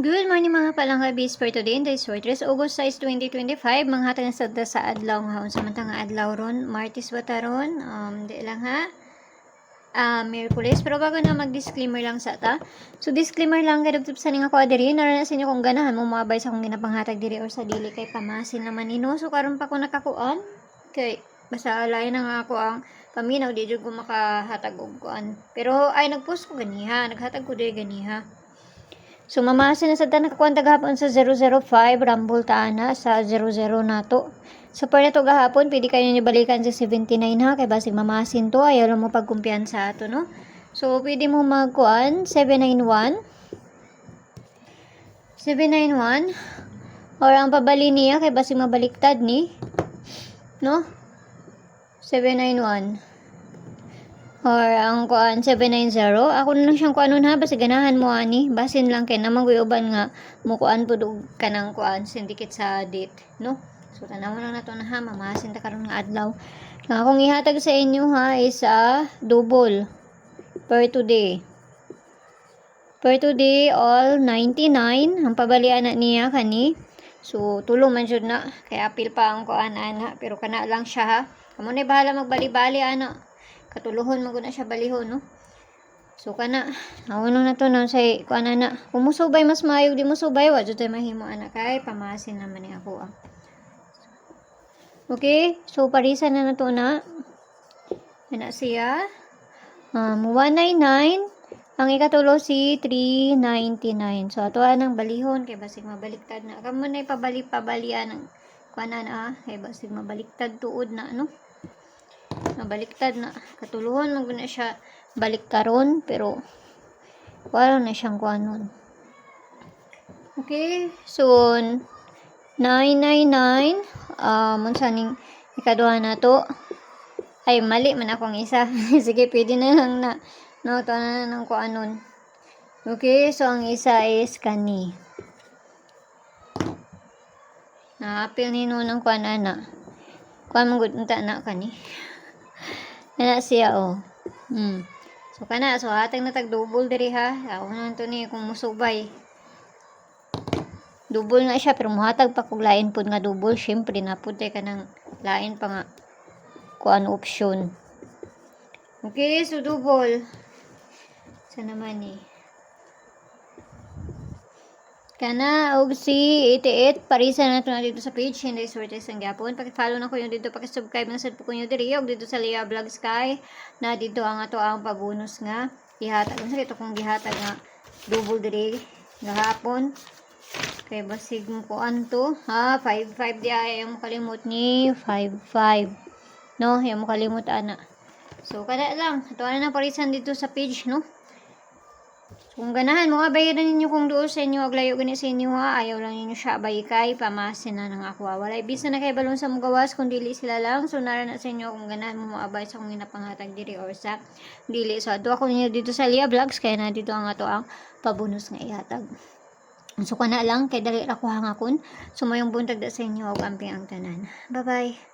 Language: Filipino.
Good morning mga palangabis for today in this August 6, 2025. Manghatag na sa adlaw nga hon. Samantang nga adlaw ron, Martes bataron, di lang ha. Miyerkules. Pero bago na mag-disclaimer lang sa ta. So disclaimer lang kay dugtub sa ning ako adiri. Narana sa inyo kung ganahan mo mabay sa akong ginapanghatag diri or sa dili kay pamasin naman nino. So karon pa ko nakakuan kay basta lain na nga ako ang paminaw di jud ko makahatag og kuan. Pero ay nagpost ko ganiha, naghatag ko diri ganiha. So, mamasin na sa tanang kakuan gahapon sa 005, Rumble Taana sa 00 nato. So, per na to gahapon, pwede kayo nyo balikan sa 79 ha, kay basig mamasin to, ayaw lang mo pagkumpiyansa ato, no? So, pwede mo magkuan, 791, or ang pabali niya, kay basig mabaliktad ni, no? 791. Or ang kuan 790. Ako na lang siyang kuanon ha, basta ganahan mo ani. Basin lang kay namang uban nga mo kuan pud og kanang kuan syndicate sa date, no? So tanawon lang nato na ha, mamasin ta karon nga adlaw. Nga akong ihatag sa inyo ha is double per today. Per today all 99 ang pabalian na niya kani. So tulo man jud na kay apil pa ang kuan ana, pero kana lang siya ha. Kamo na bahala magbali-bali ana. Katuluhon mo na siya balihon, no? So, kana. Naunong na to, no? Say, kuan na. Kung mo subay, mas mayog. Di mo subay, wadyo tayo mahimo, anak. Kay, pamasin naman ni ako, Okay? So, parisan na to na. Yan siya. 199. Ang ikatulo si 399. So, ato ang balihon. Kay, basig mabaliktad na. Kamo na ipabali-pabalian ng kuan na, Kay, basig mabaliktad tuod na, no? Baliktad na katuluhan mag na siya baliktaron pero wala na siyang kuanon. Okay, so 999 munsa ning ikaduha na to ay mali man akong isa. Sige, pwede na lang na no to na nang kuanon. Okay, so ang isa is kani apil ni no ng kuan ana kuan mo gud unta na kani na siya So kana so hatag na tag double diri ha. Unan to ni kung musubay. Double na siya pero muhatag pa kog lain pud nga double, syempre na pud ka nang lain pa nga kuan option. Okay, so double. Sa naman ni. Kana og si 88 parisan nato na dito sa page Hinday Sortes ang gyapon. Paki-follow na ko yung dito, paki-subscribe na sad po ko nyo diri og dito sa Leah Vlog Sky na dito ang ato ang pabonus nga gihatag. Unsa ito kung gihatag nga double diri gahapon. Kay basig mo ko anto ha 55 di ay mo kalimot ni 55. No, ay mo kalimot ana. So kada lang ato na parisan dito sa page, no? Kung ganahan mo, bayaran ninyo kung doon sa inyo, aglayo gani sa inyo ha, ayaw lang ninyo siya bayikay, pamasin na ng ako. Wala ibisa na kay balon sa mugawas, kung dili sila lang, so nara na sa inyo kung ganahan mo maabay sa kung ginapanghatag diri or sa dili. So ato ako ninyo dito sa Leah Vlogs, kaya na dito ang ato ang pabonus nga ihatag. So kana lang, kay dali ra ko hangakon, sumayong buntag da sa inyo, og amping ang tanan. Bye-bye!